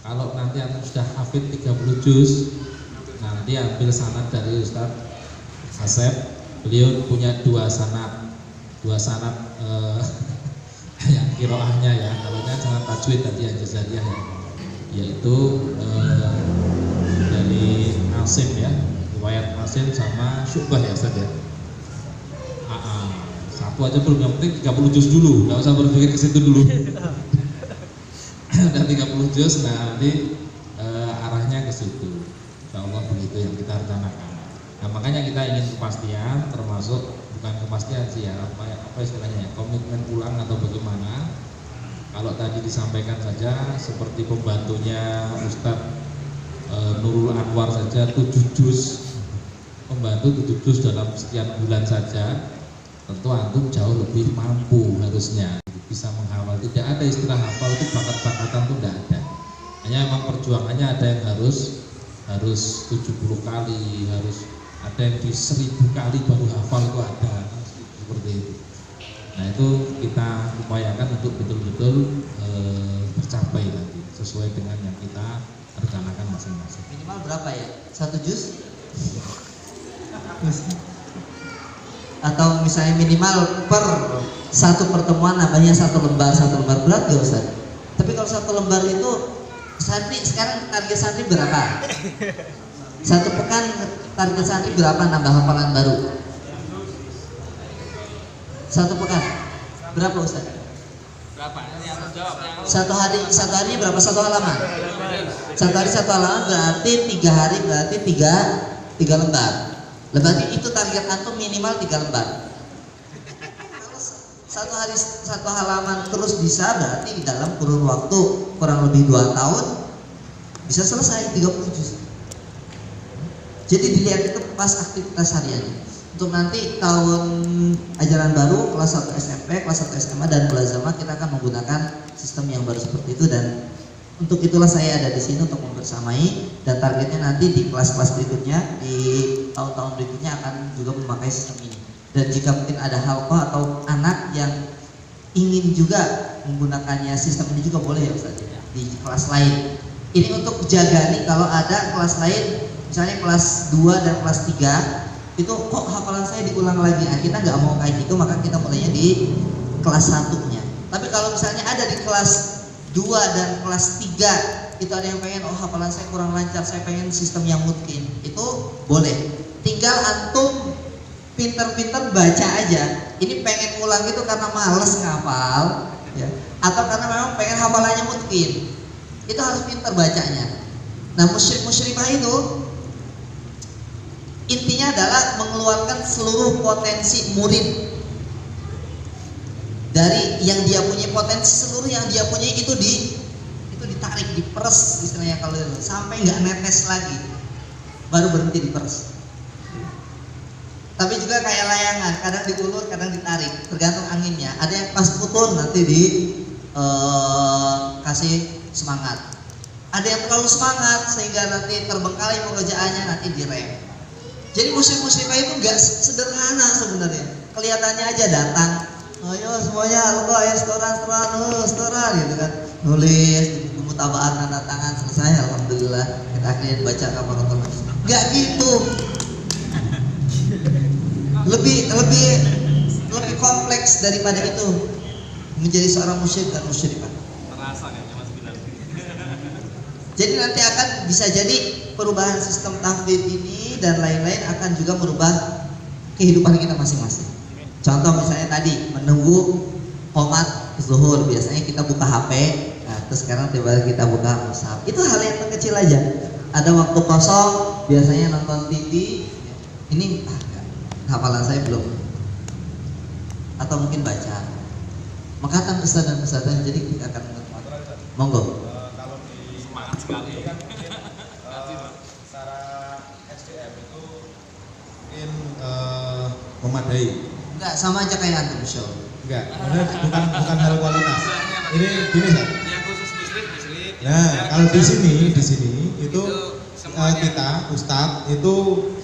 Kalau nanti antum sudah hafid 30 juz, nanti ambil sanad dari Ustadz Asep. Beliau punya dua sanad yang kiroahnya ya. Kalau sanad tajwid tadi yang jazariyah ya, yaitu dari Asim ya, riwayat Asim sama Syu'bah ya Ustadz ya. Satu aja belum, yang penting 30 juz dulu, nggak usah berpikir ke situ dulu. Udah 30 juz, nah nanti arahnya ke situ. Insyaallah begitu yang kita rencanakan. Nah makanya kita ingin kepastian, termasuk bukan kepastian sih ya, apa istilahnya ya, komitmen pulang atau bagaimana. Kalau tadi disampaikan saja seperti pembantunya Ustadz Nurul Anwar saja 7 juz, membantu 7 juz dalam sekian bulan saja, tentu antum jauh lebih mampu harusnya bisa menghafal. Tidak ada istilah hafal itu bakat-bakatan itu tidak ada. Hanya memang perjuangannya ada yang harus 70 kali, harus ada yang di 1000 kali baru hafal itu ada, seperti itu. Nah itu kita upayakan untuk betul-betul tercapai nanti sesuai dengan yang kita rencanakan masing-masing. Minimal berapa ya? 1 juz? Atau misalnya minimal per satu pertemuan namanya 1 lembar berat gak Ustaz? Tapi kalau 1 lembar itu santri, sekarang target santri berapa? 1 pekan target santri berapa nambah hafalan baru? 1 pekan berapa Ustaz? Berapa? Yang jawab. Satu hari berapa? 1 halaman? 1 hari 1 halaman berarti 3 hari berarti 3 lembar. Berarti itu target antum minimal 3 lembar. Satu hari 1 halaman terus bisa, berarti di dalam kurun waktu kurang lebih 2 tahun bisa selesai 30 juz. Jadi dilihat itu pas aktivitas hariannya. Untuk nanti tahun ajaran baru kelas 1 SMP, kelas 1 SMA dan mulazamah kita akan menggunakan sistem yang baru seperti itu, dan untuk itulah saya ada di sini untuk membersamai, dan targetnya nanti di kelas-kelas berikutnya, di tahun-tahun berikutnya akan juga memakai sistem ini. Dan jika mungkin ada halqa atau anak yang ingin juga menggunakannya sistem ini juga boleh ya Ustaz di kelas lain. Ini untuk jaga nih kalau ada kelas lain, misalnya kelas 2 dan kelas 3 itu kok hafalan saya diulang lagi. Nah, kita nggak mau kayak gitu, maka kita mulainya di kelas 1-nya. Tapi kalau misalnya ada di kelas 2 dan kelas 3 itu ada yang pengen, oh hafalan saya kurang lancar, saya pengen sistem yang mungkin, itu boleh. Tinggal antum pinter-pinter baca aja. Ini pengen ulang itu karena males ngapal ya, atau karena memang pengen hafalannya mungkin. Itu harus pinter bacanya. Nah musyrifah itu intinya adalah mengeluarkan seluruh potensi murid dari yang dia punya, potensi seluruh yang dia punya itu ditarik, diperes istilahnya kalau itu, sampai nggak netes lagi, baru berhenti diperes. Tapi juga kayak layangan, kadang diulur, kadang ditarik, tergantung anginnya. Ada yang pas putur nanti kasih semangat. Ada yang terlalu semangat sehingga nanti terbengkalai pekerjaannya, nanti direm. Jadi musyrifah itu nggak sederhana sebenarnya. Kelihatannya aja datang, ayo semuanya, lo ya setoran gitu kan, nulis, mutabaat, tanda tangan, selesai, alhamdulillah kita akhirnya baca kafaratul majlis. Nggak gitu. Lebih kompleks daripada itu menjadi seorang musyrik dan musyrifah. Terasa kan cuma 9. Jadi nanti akan bisa jadi perubahan sistem tahfidz ini dan lain-lain akan juga merubah kehidupan kita masing-masing. Contoh misalnya tadi menunggu qomat zuhur, biasanya kita buka HP, nah terus sekarang tiba-tiba kita buka mushaf. Itu hal yang kecil aja. Ada waktu kosong, biasanya nonton TV, ini hafalan saya belum, atau mungkin baca. Makatan ustaz dan ustazah, jadi kita akan monggo. Kalau di Semangat sekali. kan mungkin secara SDM itu mungkin memadai. Enggak, sama aja kayak antum show. Enggak, bukan hal kualitas. Ini gini Sat. Yang khusus muslim. Nah, kalau di sini itu semuanya. kita ustadz itu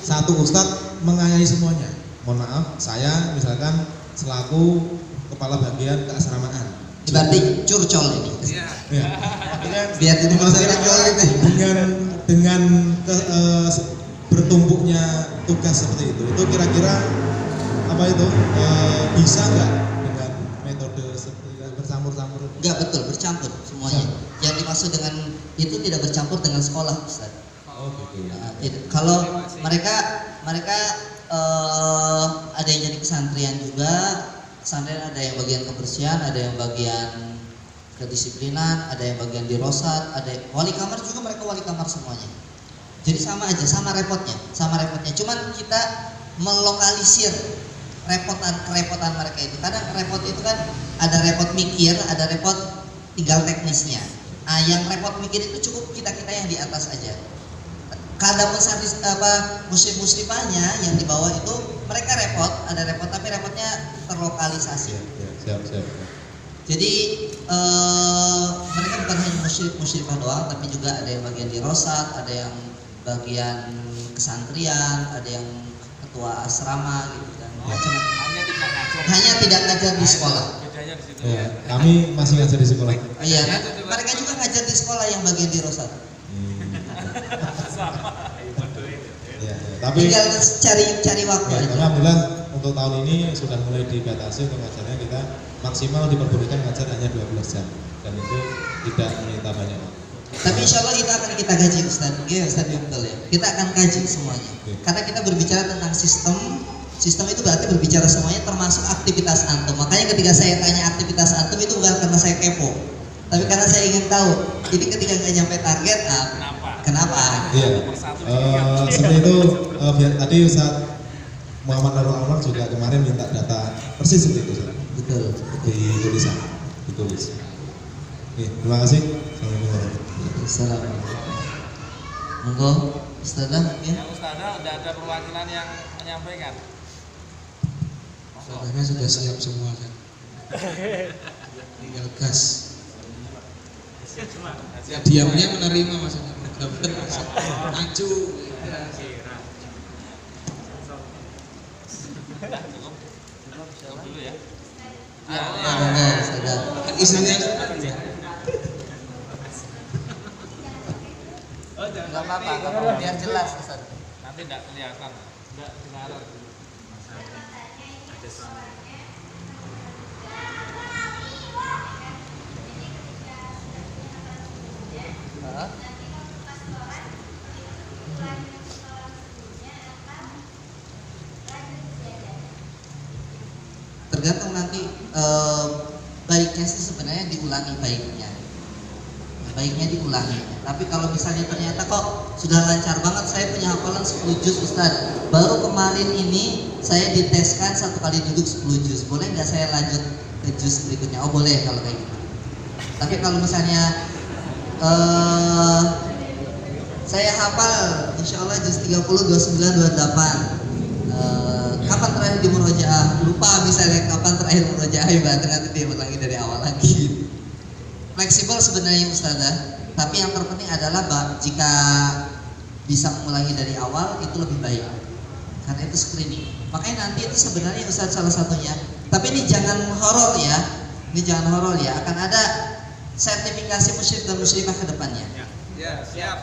satu ustadz mengayahi semuanya. Mohon maaf, saya misalkan selaku kepala bagian keasramaan. Berarti curcol ini. Iya. Ya. Biar jadi maksudnya curcol gitu. Dengan bertumpuknya tugas seperti itu kira-kira apa itu bisa nggak dengan metode seperti bercampur-campur? Enggak, betul, bercampur semuanya. Yang dimaksud dengan itu tidak bercampur dengan sekolah, Ustaz. Oh gitu. Nah, kalau mereka ada yang jadi kesantrian juga. Pesantren ada yang bagian kebersihan, ada yang bagian kedisiplinan, ada yang bagian di rosat, ada yang, wali kamar juga, mereka wali kamar semuanya. Jadi sama aja, sama repotnya. Cuman kita melokalisir kerepotan mereka itu. Kadang repot itu kan ada repot mikir, ada repot tinggal teknisnya. Nah, yang repot mikir itu cukup kita yang di atas aja. Kadang muslim-muslimahnya yang di bawah itu mereka ada repot tapi repotnya terlokalisasi. Siap. Jadi mereka bukan hanya muslimah doang, tapi juga ada yang bagian di rosat, ada yang bagian kesantrian, ada yang ketua asrama gitu dan macam-macam. Hanya tidak ngajar di sekolah. Bedanya di situ. Ya, kami masih ngajar di sekolah. Iya, mereka juga ngajar di sekolah yang bagian di rosat. Sama. Ya, tapi Tinggal cari waktu ya, aja. alhamdulillah untuk tahun ini sudah mulai dibatasi untuk ngajarnya, kita maksimal diperbolehkan ngajar hanya 12 jam dan itu tidak menyita banyak waktu. Tapi insya Allah itu akan kita kaji Ustaz. Iya Ustaz, betul ya. Kita akan kaji semuanya. Karena kita berbicara tentang sistem itu berarti berbicara semuanya termasuk aktivitas antum. Makanya ketika saya tanya aktivitas antum itu bukan karena saya kepo, tapi karena saya ingin tahu. Jadi ketika nggak nyampe target, kenapa? Iya. Seperti itu tadi Ustaz Muhammad Nurul Anwar juga kemarin minta data persis seperti itu. Betul. Ditulis. Oke, terima kasih. Assalamualaikum. Monggo, Ustazah mungkin. Ya Ustazah, udah ada perwakilan yang menyampaikan. Ustazahnya sudah siap semua kan. Tinggal gas. Ya, diamnya menerima maksudnya. Maju. Cukup dulu ya. Monggo, Ustazah. Isinya Enggak apa-apa, biar jelas Ustaz. Nanti tidak kelihatan. Tidak kedengaran. Tergantung nanti baiknya sih sebenarnya diulangi baiknya diulangi. Tapi kalau misalnya ternyata kok sudah lancar banget, saya punya hafalan 10 juz Ustaz, baru kemarin ini saya diteskan 1 kali duduk 10 juz, boleh nggak saya lanjut ke juz berikutnya? Oh boleh kalau kayak gitu. Tapi kalau misalnya saya hafal insya Allah juz 30, 29, 28, kapan terakhir di murojaah? Lupa misalnya kapan terakhir murojaah, berarti nanti dia ulangi dari awal lagi. Fleksibel sebenarnya Ustazah, tapi yang terpenting adalah jika bisa mengulangi dari awal itu lebih baik, karena itu screening. Makanya nanti itu sebenarnya Ustaz salah satunya, tapi ini jangan horor ya, akan ada sertifikasi musyrik dan musyrifah ke depannya. Ya, siap.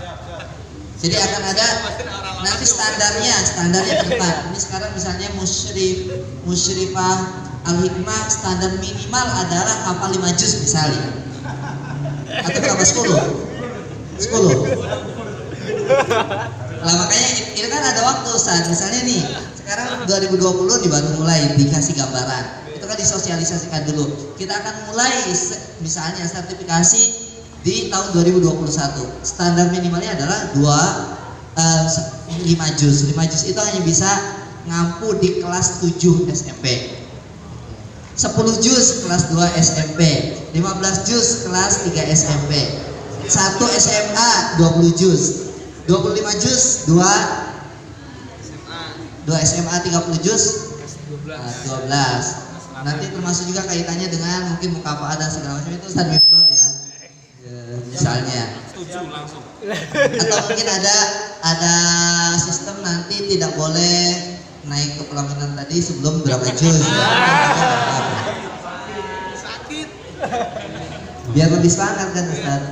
Jadi akan ada nanti standarnya ke depan. Ini sekarang misalnya musyrifah al-hikmah standar minimal adalah hafal 5 juz misalnya. Atau berapa? 10? Lah makanya ini kan ada waktu Ustaz. Misalnya nih, sekarang 2020 nih baru mulai dikasih gambaran. Itu kan disosialisasikan dulu. Kita akan mulai misalnya sertifikasi di tahun 2021. Standar minimalnya adalah 5 juz. 5 juz itu hanya bisa ngampu di kelas 7 SMP. 10 juz kelas 2 SMP, 15 juz kelas 3 SMP, 1 SMA 20 juz, 25 juz 2 SMA 30 juz 12. Nanti termasuk juga kaitannya dengan mungkin mukafa'ah dan segala macam itu Ustaz Miftol ya. Misalnya. Setuju langsung. Atau mungkin ada sistem nanti tidak boleh naik ke pelaminan tadi sebelum berapa juz. Sakit. biar lebih semangat kan Ustaz.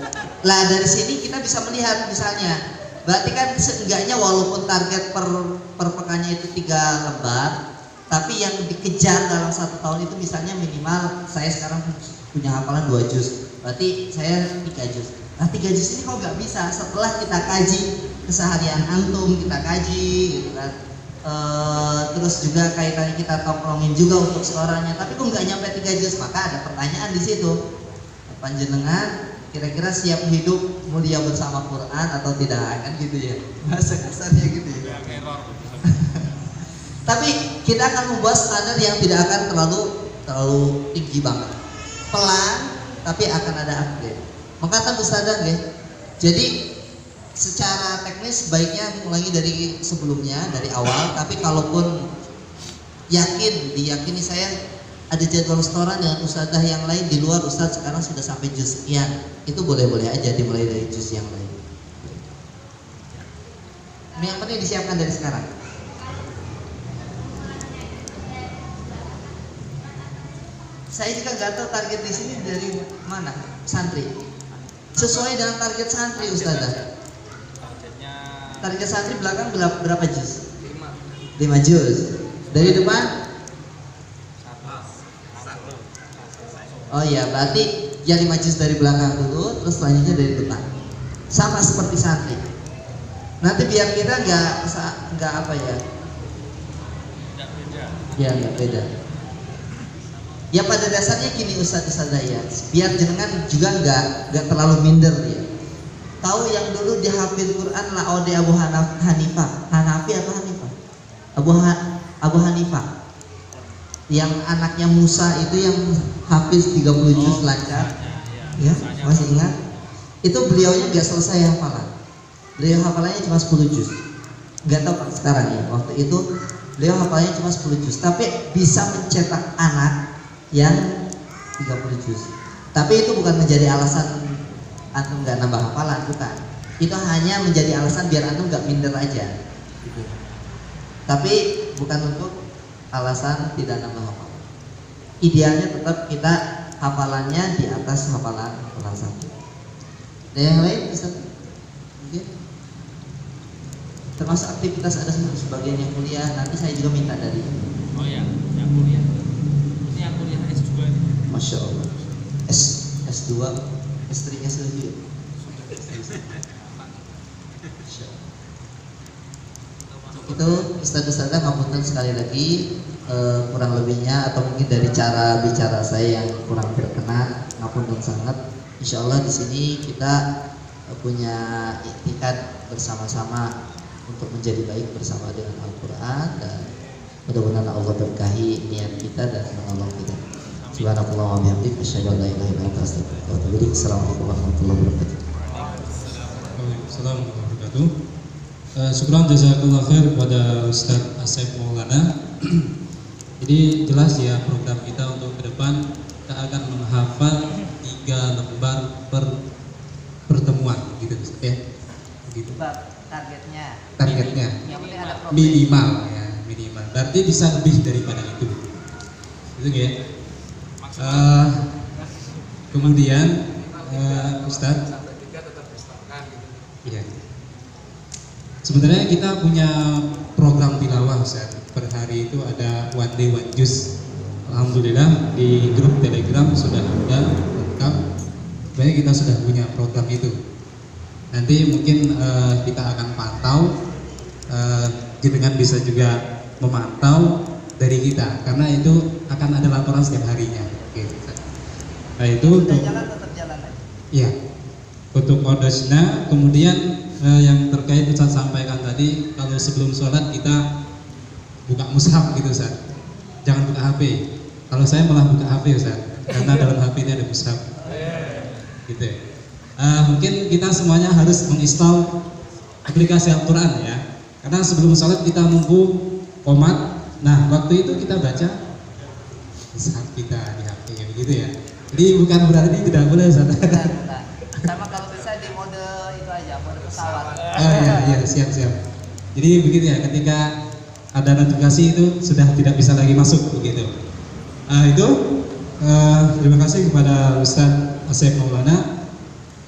Lah dari sini kita bisa melihat misalnya, berarti kan seenggaknya walaupun target per pekannya itu 3 lembar, tapi yang dikejar dalam 1 tahun itu misalnya minimal saya sekarang punya hafalan 2 juz, berarti saya 3 juz. Nah 3 juz ini kok nggak bisa setelah kita kaji keseharian antum, kita kaji gitu kan. Terus juga kaitannya kita tongkrongin juga untuk suaranya, tapi kok nggak nyampe 3 juz, maka ada pertanyaan di situ. Panjenengan kira-kira siap hidup mulia bersama Quran atau tidak, kan gitu ya, bahasa kasarnya gitu ya. Tapi kita akan membuat standar yang tidak akan terlalu tinggi banget, pelan tapi akan ada upgrade. Maka standar ya. Jadi secara teknis baiknya mulai dari sebelumnya, dari awal. Tapi kalaupun diyakini saya ada jadwal setoran dengan ustadzah yang lain di luar, ustadz sekarang sudah sampai juz sekian, itu boleh-boleh aja dimulai dari juz yang lain. Ini yang penting disiapkan dari sekarang. Saya juga nggak tahu target di sini dari mana, santri. Sesuai dengan target santri ustadzah. Target santri belakang berapa juz? 5 juz. Dari depan? Oh iya, berarti ya 5 juz dari belakang dulu, terus selanjutnya dari depan. Sama seperti santri. Nanti biar kita nggak apa ya? Ya nggak beda. Ya pada dasarnya gini ustadzah ya, biar jenengan juga nggak terlalu minder ya. Tahu yang dulu dihafid Quran Laode Abu Hanifah, Hanafi atau Hanifah? Abu Hanifah. Yang anaknya Musa itu yang hafiz 30 juz lancar. Ya, masih ingat? Itu beliaunya nggak selesai hafalan. Beliau hafalannya cuma 10 juz. Nggak tahu sekarang ya. Waktu itu beliau hafalannya cuma 10 juz, tapi bisa mencetak anak yang 30 juz. Tapi itu bukan menjadi alasan antum nggak nambah hafalan, bukan. Itu hanya menjadi alasan biar antum nggak minder aja. Gitu. Tapi bukan untuk alasan tidak nambah hafalan. Idealnya tetap kita hafalannya di atas hafalan satu. Dan yang lain bisa mungkin termasuk aktivitas ada sebagian yang kuliah. Nanti saya juga minta dari. Oh ya, yang kuliah. Ini yang kuliah S2 ini. Masya Allah. S2, S3 S2. Itu ustadz-ustadzah ngapunten sekali lagi, kurang lebihnya atau mungkin dari cara bicara saya yang kurang berkenan, ngapunten sangat. Insya Allah di sini kita punya iktikad bersama-sama untuk menjadi baik bersama dengan Al-Quran, dan mudah-mudahan Allah berkahi niat kita dan menolong kita. Subhanallah wa bihamdihi asyhadu an la ilaha illa anta astaghfiruka wa atubu ilaik. Assalamualaikum warahmatullahi wabarakatuh. Assalamualaikum warahmatullahi wabarakatuh. Syukran jazakallah khair kepada Ustaz Asep Maulana. Jadi jelas ya program kita untuk ke depan, kita akan menghafal 3 lembar per pertemuan gitu ya. Begitu. Targetnya. Targetnya Yang penting ada progres. minimal ya, minimal. Berarti bisa lebih daripada itu. Gitu ya. Kemudian Ustaz, iya. Sebenarnya kita punya program tilawah Ustaz. Per hari itu ada one day one juz. Alhamdulillah di grup Telegram sudah ada lengkap. Sebenarnya kita sudah punya program itu. Nanti mungkin kita akan pantau, jenengan bisa juga memantau dari kita, karena itu akan ada laporan setiap harinya. Oke. Nah itu untuk tetap jalan aja. iya, untuk kodesnya. Kemudian yang terkait Ustaz sampaikan tadi, kalau sebelum sholat kita buka mushaf gitu Ustaz, jangan buka HP. Kalau saya malah buka HP Ustaz, karena dalam HP ini ada mushaf gitu ya. Mungkin kita semuanya harus menginstal aplikasi Al-Quran ya, karena sebelum sholat kita nunggu qomat. Nah waktu itu kita baca mushaf kita di HP gitu ya. Jadi bukan berarti tidak boleh Ustaz. Sama kalau bisa di mode itu aja, mode pesawat. Iya, siap. Jadi begitu ya, ketika ada notifikasi itu sudah tidak bisa lagi masuk begitu. Itu terima kasih kepada Ustaz Asep Maulana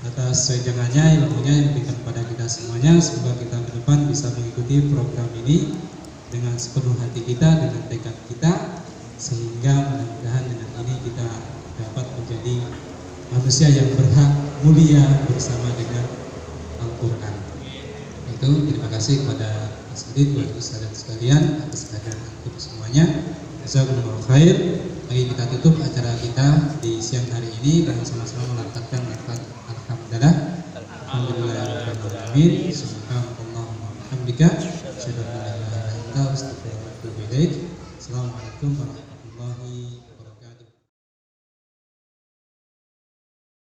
atas wejangannya, ilmunya yang diberikan kepada kita semuanya. Semoga kita ke depan bisa mengikuti program ini dengan sepenuh hati kita, dengan tekad kita, sehingga mudah-mudahan dengan ini kita dapat menjadi manusia yang berhak mulia bersama dengan Al-Quran. Itu terima kasih kepada Mas Adit, kepada Ustaz sekalian atas kehadiran antum semuanya. Jazakumullah khair. Mari kita tutup acara kita di siang hari ini dengan sama-sama melantangkan lafaz alhamdulillah. Alhamdulillahirabbil alamin. Subhanallahumma wa bihamdika, asyhadu an la ilaha illa anta, astaghfiruka wa atubu ilaik. Assalamualaikum warahmatullahi wabarakatuh.